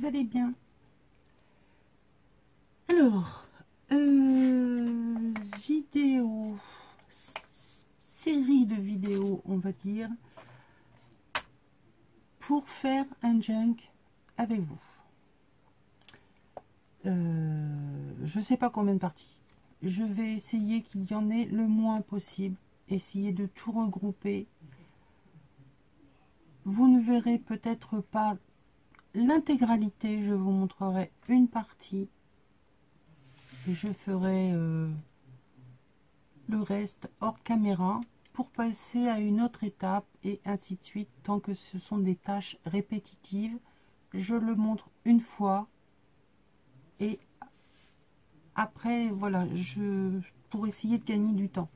vous allez bien. Alors, vidéo, série de vidéos, on va dire, pour faire un junk avec vous. Je ne sais pas combien de parties. Je vais essayer qu'il y en ait le moins possible. Essayer de tout regrouper. Vous ne verrez peut-être pas l'intégralité. Je vous montrerai une partie. Et je ferai le reste hors caméra pour passer à une autre étape et ainsi de suite. Tant que ce sont des tâches répétitives, je le montre une fois et après voilà, pour essayer de gagner du temps.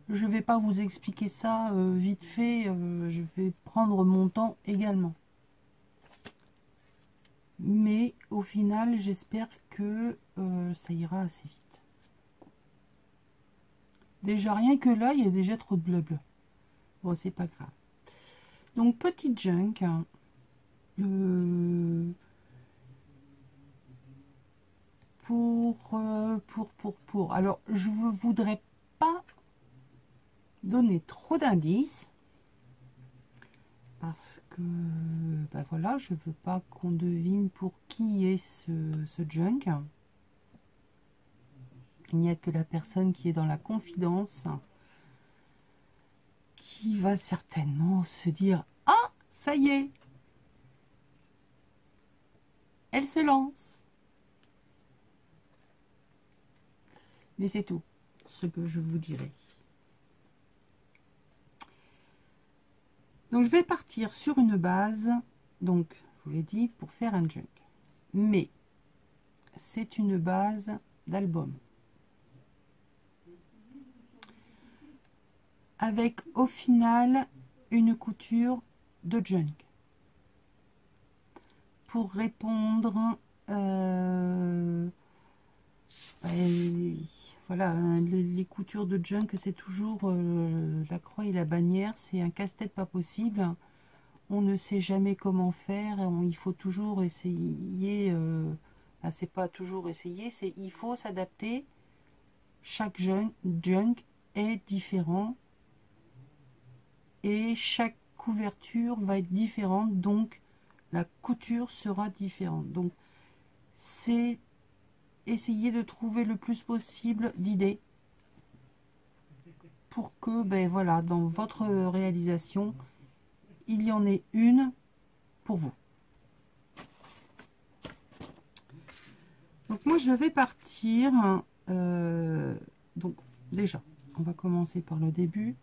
Je ne vais pas vous expliquer ça vite fait, je vais prendre mon temps également. Mais au final, j'espère que ça ira assez vite. Déjà, rien que là, il y a déjà trop de blabla. Bon, c'est pas grave. Donc, petit junk. Alors, je ne voudrais pas donner trop d'indices. Parce que, ben voilà, je veux pas qu'on devine pour qui est ce junk. Il n'y a que la personne qui est dans la confidence qui va certainement se dire « Ah, ça y est, elle se lance !» Mais c'est tout ce que je vous dirai. Donc je vais partir sur une base, donc je vous l'ai dit, pour faire un junk. Mais c'est une base d'album. Avec au final une couture de junk. Pour répondre, voilà, les coutures de junk, c'est toujours la croix et la bannière, c'est un casse-tête pas possible. On ne sait jamais comment faire, il faut toujours essayer, c'est pas toujours essayer, c'est il faut s'adapter. Chaque junk est différent et chaque couverture va être différente, donc la couture sera différente. Donc c'est essayer de trouver le plus possible d'idées pour que ben voilà, dans votre réalisation il y en ait une pour vous. Donc moi je vais partir donc déjà on va commencer par le début.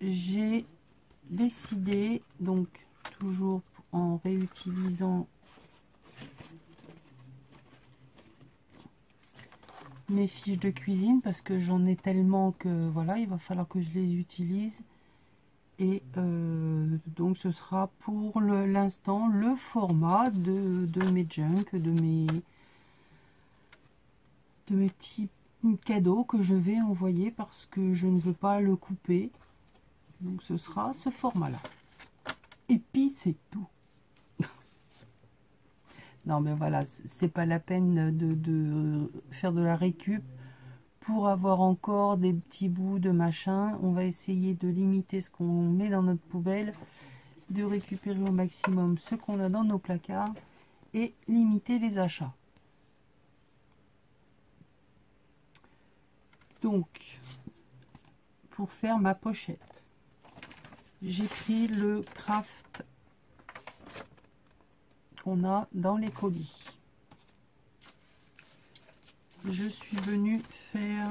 J'ai décidé, donc toujours en réutilisant mes fiches de cuisine parce que j'en ai tellement que voilà, il va falloir que je les utilise. Et donc ce sera pour l'instant le format de mes junk, de mes petits cadeaux que je vais envoyer parce que je ne veux pas le couper. Donc ce sera ce format là. Et puis c'est tout. Non mais voilà, c'est pas la peine de faire de la récup pour avoir encore des petits bouts de machin. On va essayer de limiter ce qu'on met dans notre poubelle, de récupérer au maximum ce qu'on a dans nos placards et limiter les achats. Donc, pour faire ma pochette, j'ai pris le craft qu'on a dans les colis. Je suis venue faire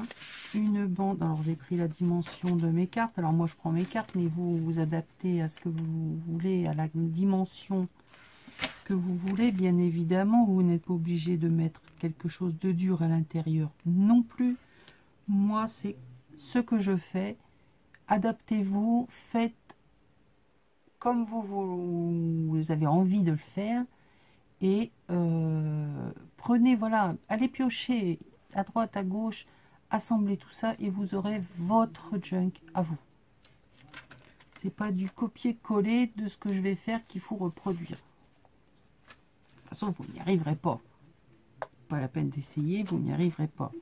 une bande. Alors j'ai pris la dimension de mes cartes. Alors moi je prends mes cartes, mais vous vous adaptez à ce que vous voulez, à la dimension que vous voulez. Bien évidemment, vous n'êtes pas obligé de mettre quelque chose de dur à l'intérieur non plus. Moi c'est ce que je fais. Adaptez-vous, faites comme vous avez envie de le faire. Et prenez, voilà, allez piocher à droite, à gauche, assemblez tout ça et vous aurez votre junk à vous. C'est pas du copier-coller de ce que je vais faire qu'il faut reproduire. façon, vous n'y arriverez pas. Pas la peine d'essayer, vous n'y arriverez pas.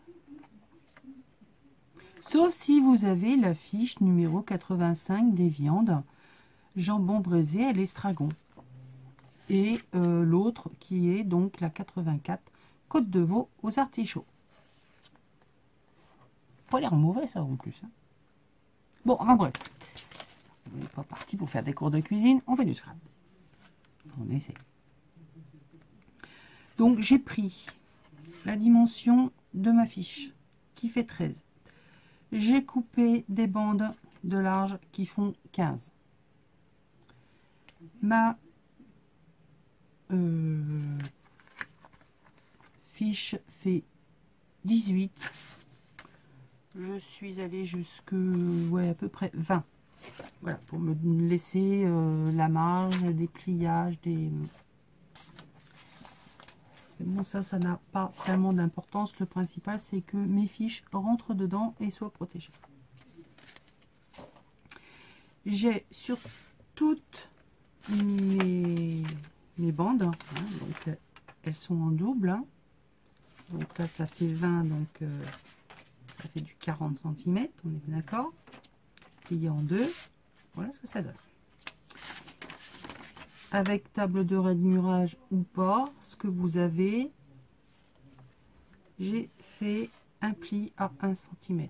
Sauf si vous avez la fiche numéro 85 des viandes, jambon braisé à l'estragon. Et l'autre qui est donc la 84, côte de veau aux artichauts. Pas l'air mauvais ça en plus. Hein. Bon, en bref. On n'est pas parti pour faire des cours de cuisine, on fait du scrap. On essaie. Donc j'ai pris la dimension de ma fiche qui fait 13. J'ai coupé des bandes de large qui font 15. Ma fiche fait 18. Je suis allée jusque à peu près 20. Voilà, pour me laisser la marge des pliages, des... Bon, ça n'a pas tellement d'importance. Le principal, c'est que mes fiches rentrent dedans et soient protégées. J'ai sur toutes mes bandes, hein, donc elles sont en double. Hein. Donc là, ça fait 20, donc ça fait du 40 cm, on est d'accord. Plié en deux, voilà ce que ça donne. Avec table de rainurage ou pas, ce que vous avez, j'ai fait un pli à 1 cm.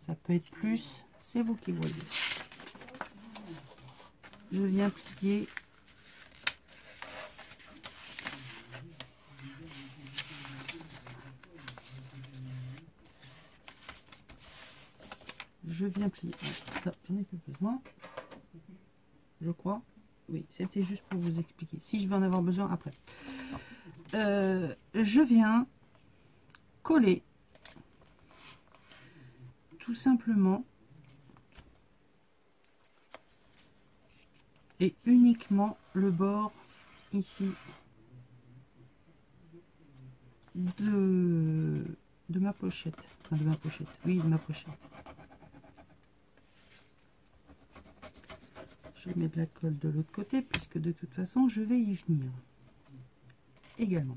Ça peut être plus, c'est vous qui voyez. Je viens plier ça, j'en ai plus besoin, je crois. Oui, c'était juste pour vous expliquer. Si je vais en avoir besoin après. Je viens coller tout simplement et uniquement le bord ici de ma pochette. Enfin, de ma pochette. Oui, de ma pochette. Je mets de la colle de l'autre côté puisque de toute façon je vais y venir également.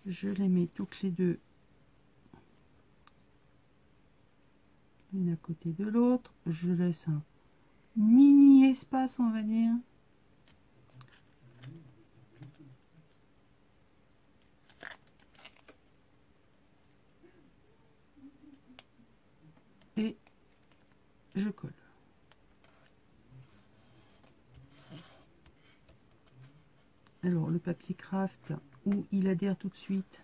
Je les mets toutes les deux l'une à côté de l'autre. Je laisse un mini espace, on va dire. Et je colle. Alors le papier craft où il adhère tout de suite.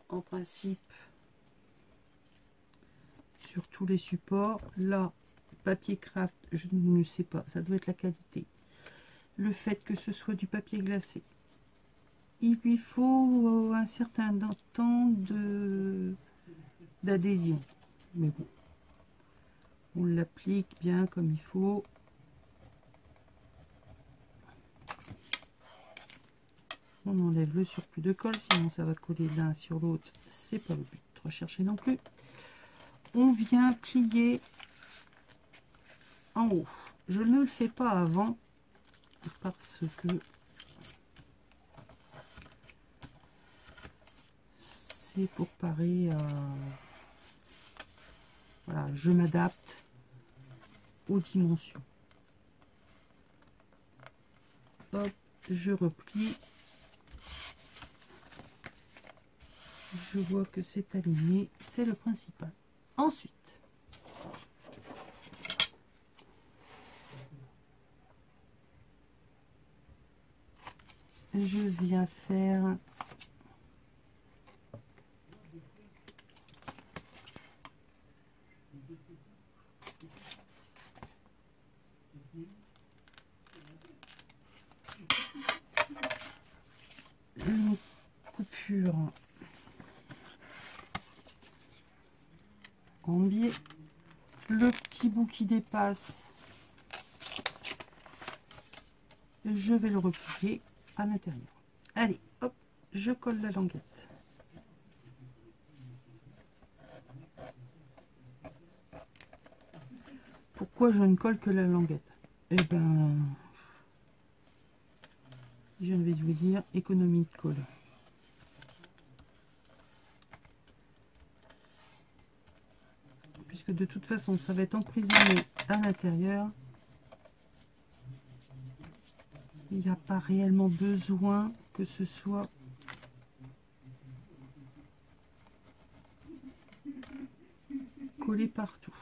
En principe sur tous les supports. Là, papier craft, je ne sais pas, ça doit être la qualité. Le fait que ce soit du papier glacé. Il lui faut un certain temps d'adhésion. Mais bon, on l'applique bien comme il faut. On enlève le surplus de colle, sinon ça va coller l'un sur l'autre. C'est pas le but de rechercher non plus. On vient plier en haut. Je ne le fais pas avant parce que c'est pour parer à... Voilà, je m'adapte aux dimensions. Hop, je replie. Je vois que c'est aligné, c'est le principal. Ensuite, je viens faire une coupure en biais. Le petit bout qui dépasse, je vais le replier à l'intérieur. Allez, hop, je colle la languette. Pourquoi je ne colle que la languette? Eh ben, je vais vous dire économie de colle. Puisque de toute façon, ça va être emprisonné à l'intérieur. Il n'y a pas réellement besoin que ce soit collé partout.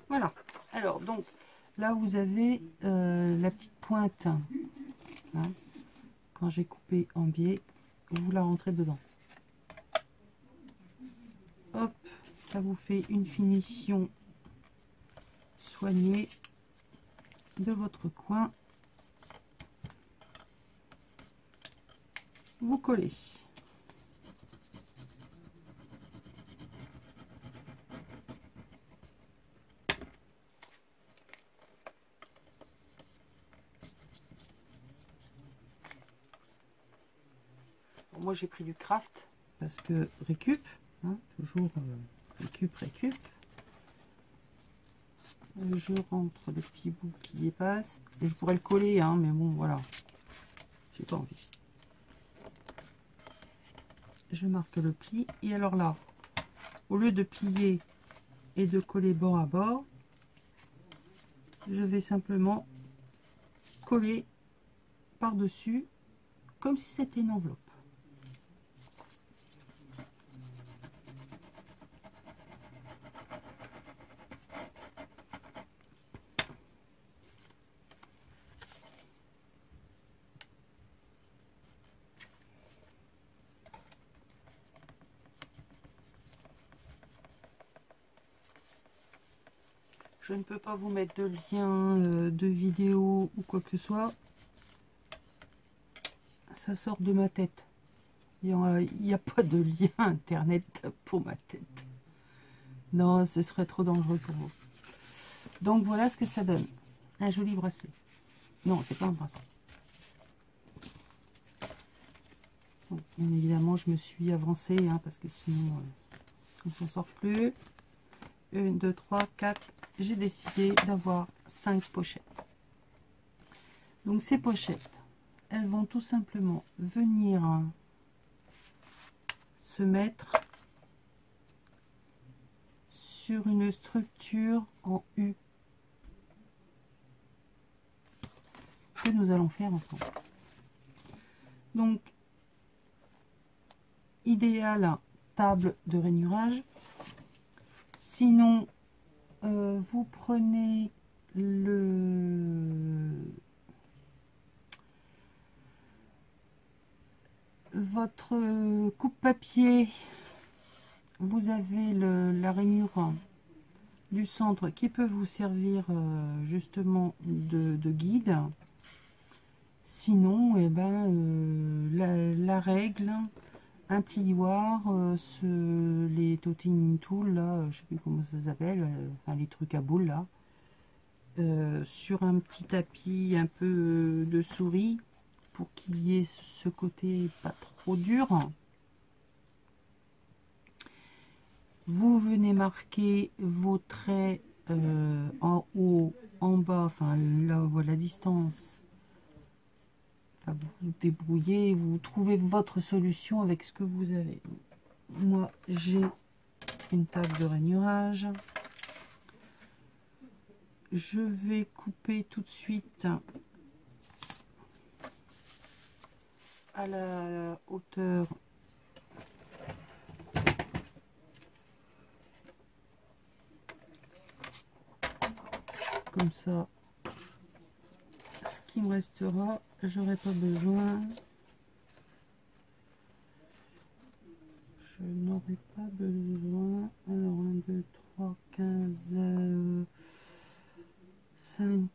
Voilà. Alors, donc, là, vous avez la petite pointe. Hein, quand j'ai coupé en biais, vous la rentrez dedans. Hop, ça vous fait une finition soignée de votre coin. Vous collez. Bon, moi j'ai pris du craft parce que récup, hein, toujours récup. Je rentre le petit bout qui dépasse. Je pourrais le coller, hein, mais bon voilà, j'ai pas envie. Je marque le pli et alors là, au lieu de plier et de coller bord à bord, je vais simplement coller par-dessus comme si c'était une enveloppe. Je ne peux pas vous mettre de lien de vidéo ou quoi que ce soit. Ça sort de ma tête. Il n'y a pas de lien internet pour ma tête. Non, ce serait trop dangereux pour vous. Donc voilà ce que ça donne. Un joli bracelet. Non, c'est pas un bracelet. Donc, bien évidemment, je me suis avancée hein, parce que sinon, on ne s'en sort plus. 1, 2, 3, 4. J'ai décidé d'avoir 5 pochettes. Donc ces pochettes, elles vont tout simplement venir se mettre sur une structure en U que nous allons faire ensemble. Donc idéal table de rainurage. Sinon vous prenez votre coupe-papier, vous avez la rainure du centre qui peut vous servir justement de guide. Sinon, eh ben, la règle, un plioir, les toting tools, là, je sais plus comment ça s'appelle, enfin, les trucs à boules là, sur un petit tapis un peu de souris pour qu'il y ait ce côté pas trop dur. Vous venez marquer vos traits en haut, en bas, enfin là, la distance. Enfin, vous vous débrouillez, vous trouvez votre solution avec ce que vous avez. Moi, j'ai une table de rainurage. Je vais couper tout de suite à la hauteur comme ça. Ce qui me restera, j'aurai pas besoin. Je n'aurai pas besoin. Alors 1, 2, 3, 15, 5.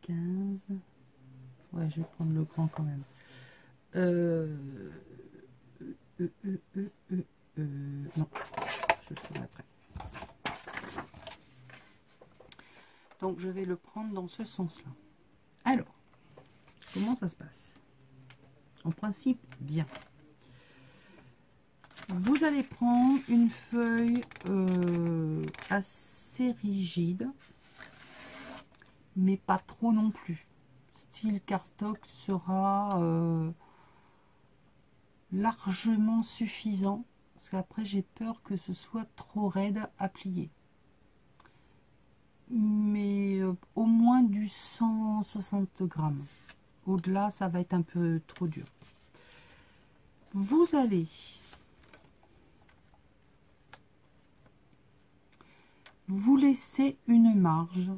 15. Ouais, je vais prendre le grand quand même. Non, je le ferai après. Donc je vais le prendre dans ce sens-là. Alors, comment ça se passe? En principe, bien. Vous allez prendre une feuille assez rigide, mais pas trop non plus. Style cardstock sera largement suffisant, parce qu'après j'ai peur que ce soit trop raide à plier. Mais au moins du 160 grammes. Au-delà, ça va être un peu trop dur. Vous allez vous laisser une marge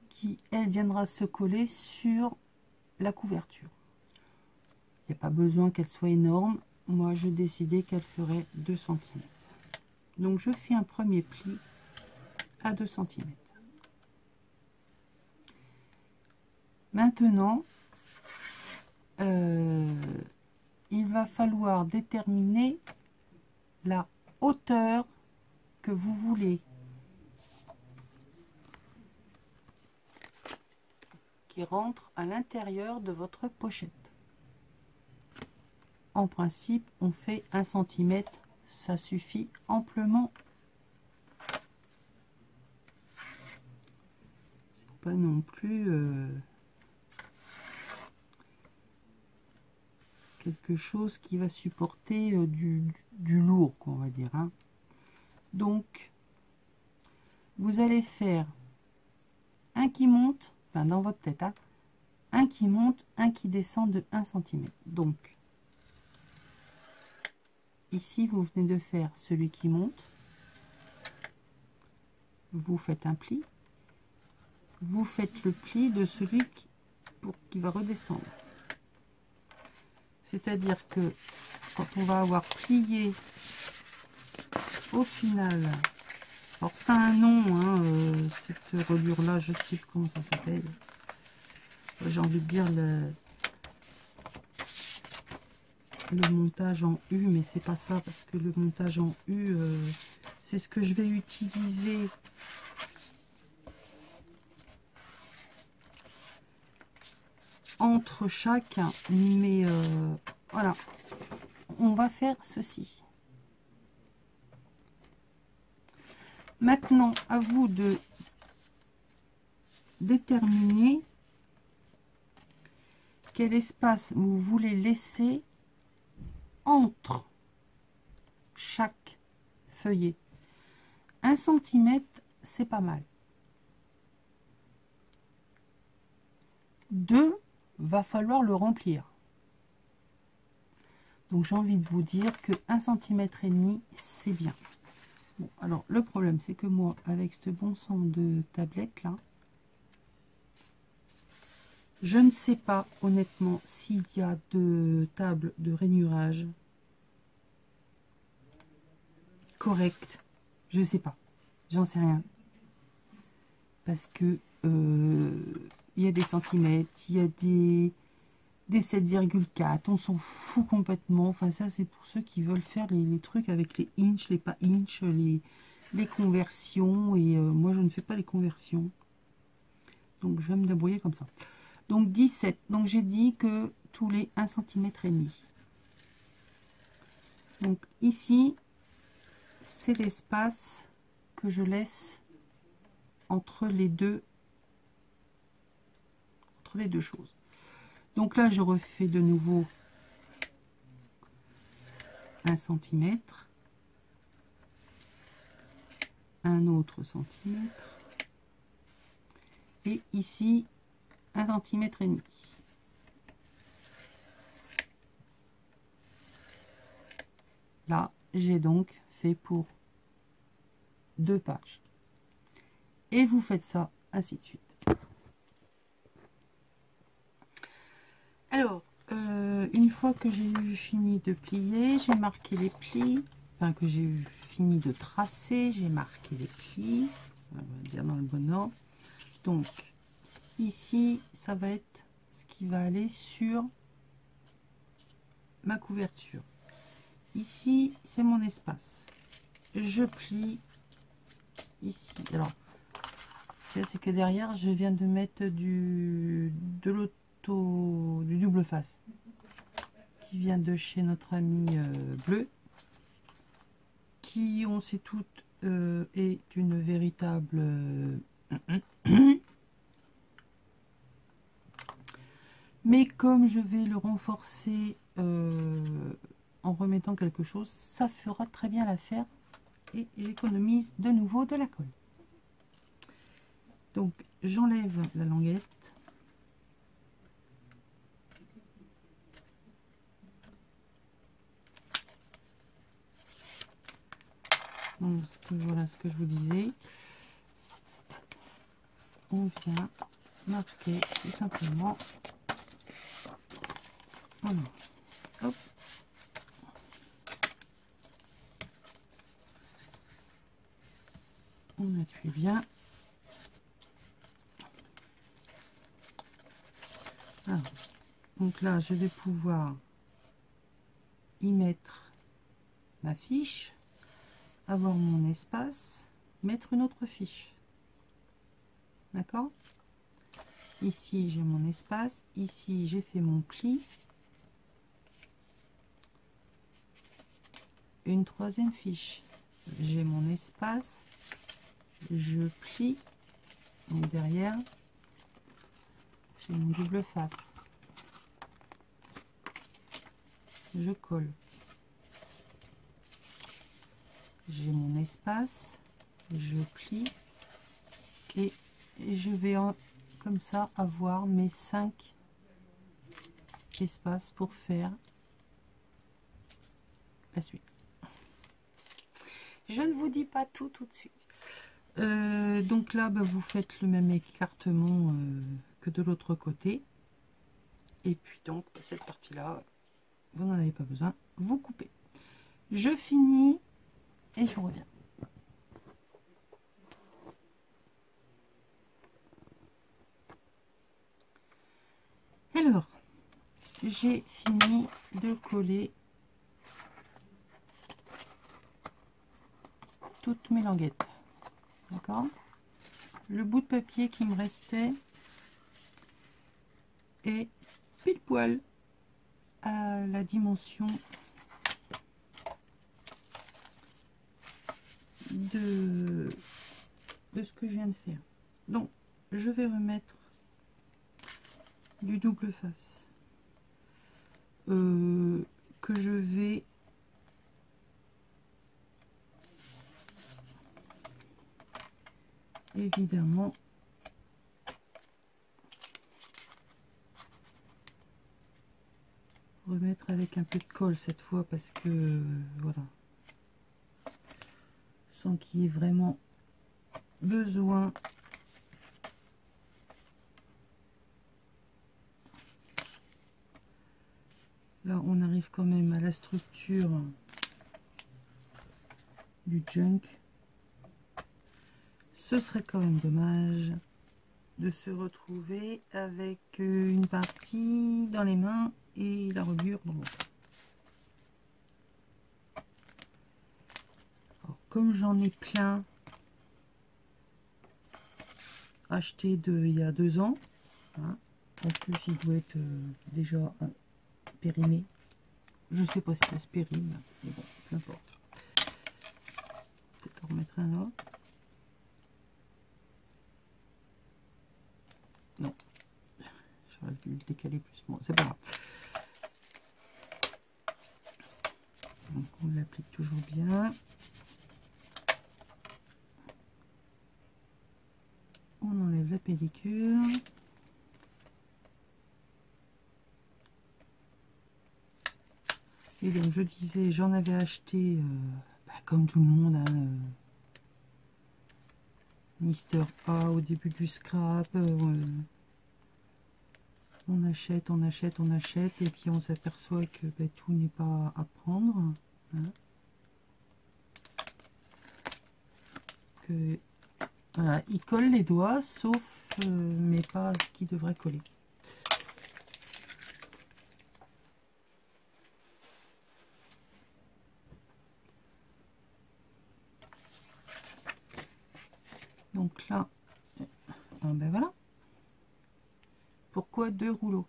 qui, elle, viendra se coller sur la couverture. Il n'y a pas besoin qu'elle soit énorme. Moi, je décidais qu'elle ferait 2 cm. Donc, je fais un premier pli à 2 cm. Maintenant, il va falloir déterminer la hauteur que vous voulez, qui rentre à l'intérieur de votre pochette. En principe, on fait 1 cm, ça suffit amplement. C'est pas non plus quelque chose qui va supporter du lourd, quoi, on va dire, hein. Donc, vous allez faire un qui monte, enfin dans votre tête, hein, un qui monte, un qui descend de 1 cm. Donc, ici, vous venez de faire celui qui monte, vous faites un pli, vous faites le pli de celui qui va redescendre. C'est-à-dire que quand on va avoir plié au final, alors ça a un nom, hein, cette reliure là, je ne sais plus comment ça s'appelle, j'ai envie de dire le montage en U, mais c'est pas ça, parce que le montage en U, c'est ce que je vais utiliser entre chaque, mais voilà, on va faire ceci. Maintenant, à vous de déterminer quel espace vous voulez laisser entre chaque feuillet. 1 cm, c'est pas mal. 2, va falloir le remplir. Donc j'ai envie de vous dire que 1,5 cm, c'est bien. Bon, alors le problème, c'est que moi, avec ce bon sang de tablette là, je ne sais pas honnêtement s'il y a de tables de rainurage correctes. Je sais pas, j'en sais rien. Parce que il y a des centimètres, il y a des 7,4, on s'en fout complètement. Enfin, ça, c'est pour ceux qui veulent faire les trucs avec les inches, les pas inches, les conversions. Et moi, je ne fais pas les conversions. Donc, je vais me débrouiller comme ça. Donc, 17. Donc, j'ai dit que tous les 1,5 cm. Donc, ici, c'est l'espace que je laisse entre les deux choses. Donc là, je refais de nouveau 1 cm, un autre centimètre, et ici 1,5 cm. Là, j'ai donc fait pour 2 pages. Et vous faites ça ainsi de suite. Alors, une fois que j'ai eu fini de plier, j'ai marqué les plis, enfin que j'ai eu fini de tracer, j'ai marqué les plis, on va dire dans le bon ordre. Donc, ici, ça va être ce qui va aller sur ma couverture. Ici, c'est mon espace. Je plie ici. Alors, c'est que derrière, je viens de mettre du double face qui vient de chez notre ami Bleu, qui, on sait toutes, est une véritable mais comme je vais le renforcer en remettant quelque chose, ça fera très bien l'affaire et j'économise de nouveau de la colle. Donc j'enlève la languette. Donc voilà ce que je vous disais. On vient marquer tout simplement. Voilà. Hop. On appuie bien. Alors, donc là, je vais pouvoir y mettre ma fiche, avoir mon espace, mettre une autre fiche. D'accord? Ici, j'ai mon espace. Ici, j'ai fait mon pli. Une troisième fiche. J'ai mon espace. Je plie. Et derrière, j'ai une double face. Je colle. J'ai mon espace. Je plie. Et je vais comme ça avoir mes 5 espaces pour faire la suite. Je ne vous dis pas tout de suite. Donc là, bah, vous faites le même écartement que de l'autre côté. Et puis donc, bah, cette partie-là, vous n'en avez pas besoin. Vous coupez. Je finis et je reviens. Alors, j'ai fini de coller toutes mes languettes. D'accord? Le bout de papier qui me restait est pile poil à la dimension de ce que je viens de faire. Donc, je vais remettre du double face que je vais évidemment remettre avec un peu de colle cette fois parce que voilà, sans qu'il y ait vraiment besoin là. On arrive quand même à la structure du junk. Ce serait quand même dommage de se retrouver avec une partie dans les mains et la reliure dans l'autre. Comme j'en ai plein acheté il y a 2 ans, hein, en plus il doit être déjà périmé. Je sais pas si ça se périme, mais bon, peu importe. Peut-être en remettre un là. Non, j'aurais dû le décaler plus. Bon, c'est pas grave. Donc on l'applique toujours bien. On enlève la pellicule. Et donc je disais, j'en avais acheté, comme tout le monde, hein, Mister A au début du scrap. On achète, on achète, on achète, et puis on s'aperçoit que tout n'est pas à prendre. Hein. Que, voilà, il colle les doigts, sauf, mais pas ce qui devrait coller. Donc là, ben voilà. Pourquoi 2 rouleaux?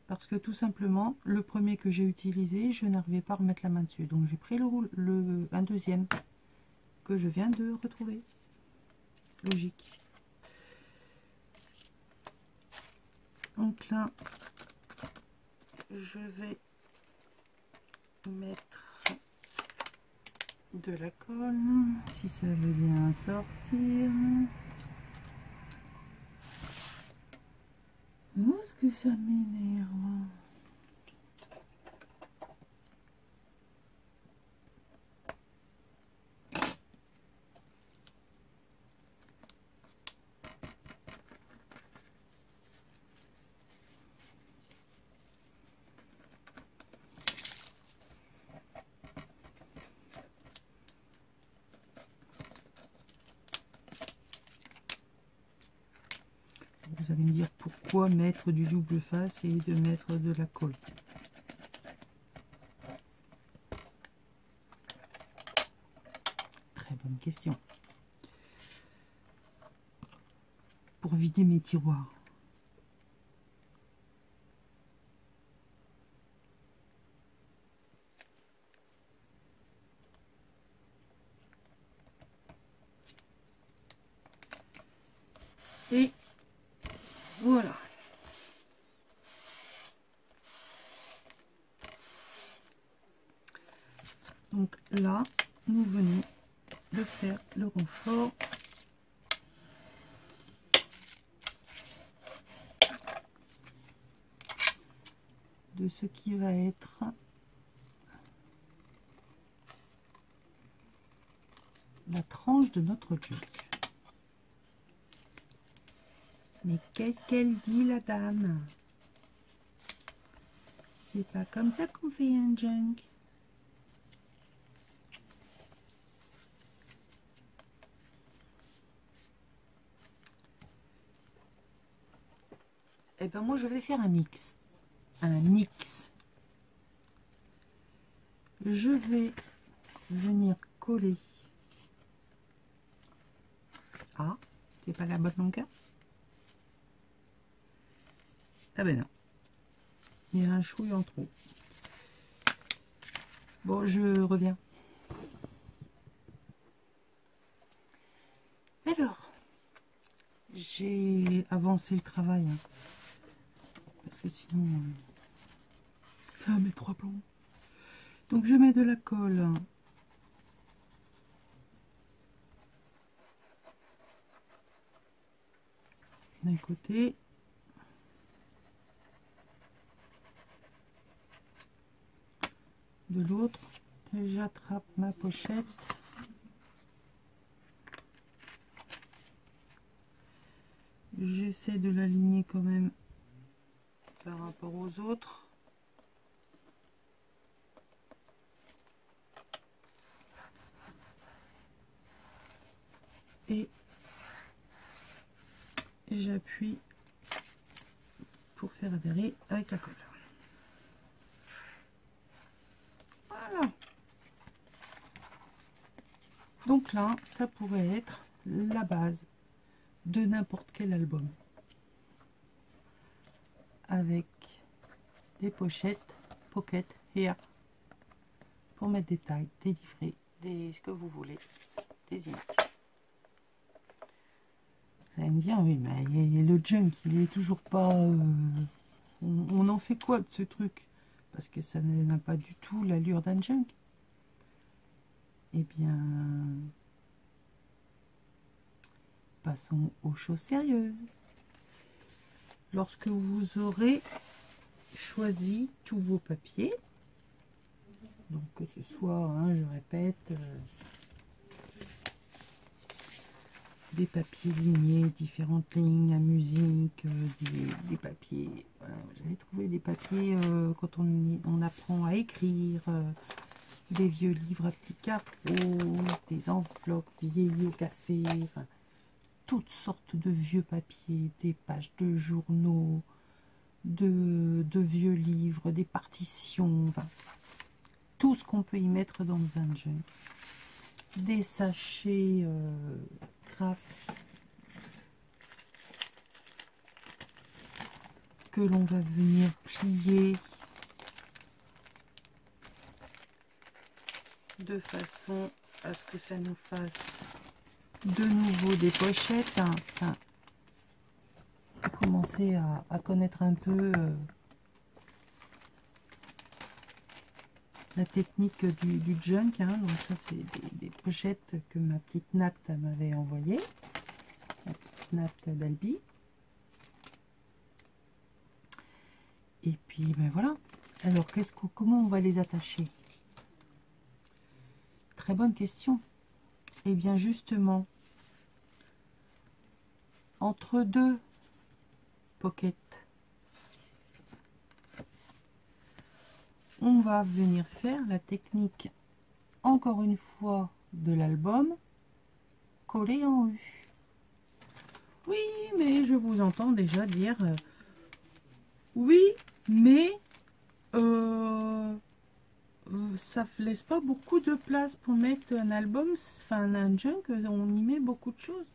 Parce que tout simplement, le premier que j'ai utilisé, je n'arrivais pas à remettre la main dessus. Donc j'ai pris un deuxième que je viens de retrouver. Logique. Donc là, je vais mettre de la colle, si ça veut bien sortir. Oh, ce que ça m'énerve. Vous allez me dire pourquoi mettre du double face et de mettre de la colle. Très bonne question. Pour vider mes tiroirs. Et voilà. Donc là, nous venons de faire le renfort de ce qui va être la tranche de notre junk. Mais qu'est-ce qu'elle dit, la dame? C'est pas comme ça qu'on fait un junk. Eh ben moi je vais faire un mix. Un mix. Je vais venir coller. Ah, c'est pas la bonne longueur? Ah ben non. Il y a un chouille en trop. Bon, je reviens. Alors, j'ai avancé le travail. Hein, parce que sinon, ça met 3 plombs. Donc, je mets de la colle. D'un côté. De l'autre, j'attrape ma pochette. J'essaie de l'aligner quand même par rapport aux autres. Et j'appuie pour faire adhérer avec la colle. Voilà. Donc là, ça pourrait être la base de n'importe quel album. Avec des pochettes, pocket, here, pour mettre des tailles, des livrets, ce que vous voulez, des images. Vous allez me dire, oui, mais le junk, il est toujours pas... on en fait quoi de ce truc? Parce que ça n'a pas du tout l'allure d'un junk. Eh bien, passons aux choses sérieuses. Lorsque vous aurez choisi tous vos papiers, donc que ce soit, hein, je répète, des papiers lignés, différentes lignes à musique, des papiers, voilà, j'avais trouvé des papiers quand on apprend à écrire, des vieux livres à petits carreaux, des enveloppes vieillies au café, enfin, toutes sortes de vieux papiers, des pages de journaux, de vieux livres, des partitions, enfin, tout ce qu'on peut y mettre dans un junk. Des sachets craft que l'on va venir plier de façon à ce que ça nous fasse de nouveau des pochettes. Enfin, commencer à connaître un peu la technique du junk. Donc ça, c'est des pochettes que ma petite Nat m'avait envoyées. La petite Nat d'Albi. Et puis, ben voilà. Alors, comment on va les attacher? Très bonne question. Et bien, justement, entre deux pockets, on va venir faire la technique, encore une fois, de l'album collé en U. Oui, mais je vous entends déjà dire oui, mais ça ne laisse pas beaucoup de place pour mettre un album, enfin un junk, on y met beaucoup de choses.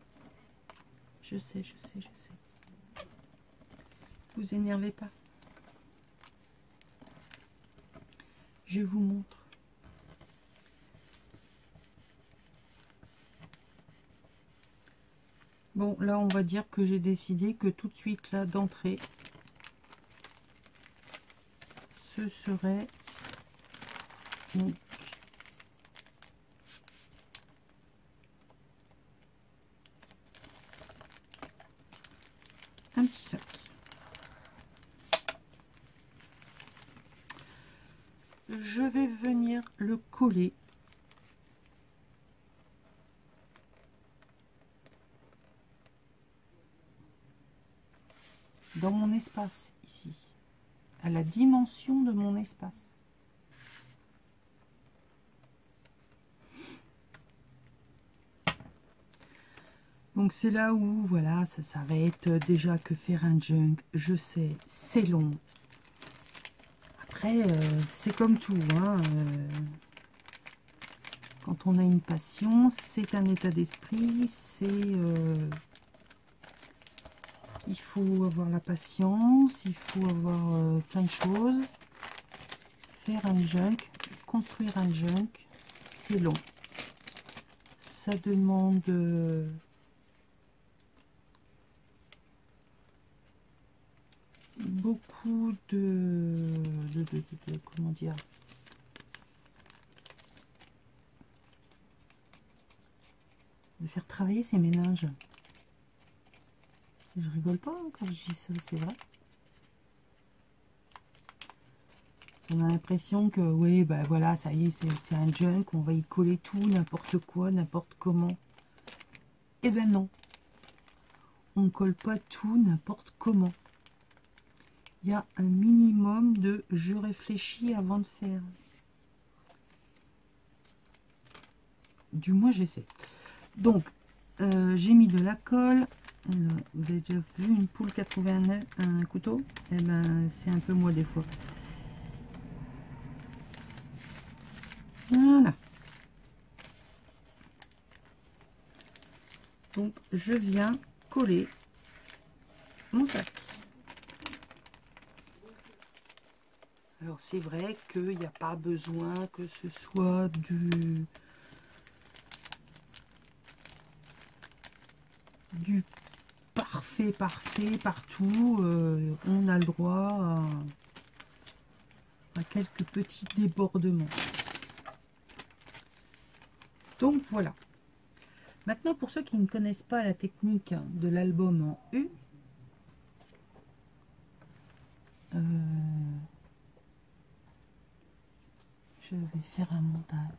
Je sais. Vous énervez pas. Je vous montre. Bon, là, on va dire que j'ai décidé que tout de suite, là, d'entrée, ce serait donc un petit sac. Je vais venir le coller dans mon espace ici, à la dimension de mon espace. Donc c'est là où, voilà, ça s'arrête. Déjà que faire un junk, je sais, c'est long. Après, c'est comme tout, hein, quand on a une passion, c'est un état d'esprit, il faut avoir la patience, il faut avoir plein de choses. Faire un junk, construire un junk, c'est long. Ça demande beaucoup de comment dire, de faire travailler ses méninges. Je rigole pas hein, quand je dis ça, c'est vrai. On a l'impression que oui, ben voilà, ça y est, c'est un junk, on va y coller tout, n'importe quoi, n'importe comment. Eh ben non, on ne colle pas tout n'importe comment. Il y a un minimum de je réfléchis avant de faire. Du moins j'essaie. Donc j'ai mis de la colle. Alors, vous avez déjà vu une poule qui a trouvé un couteau? Eh ben c'est un peu moi des fois. Voilà. Donc je viens coller mon sac. Alors c'est vrai qu'il n'y a pas besoin que ce soit du parfait partout. On a le droit à quelques petits débordements. Donc voilà. Maintenant, pour ceux qui ne connaissent pas la technique de l'album en U, je vais faire un montage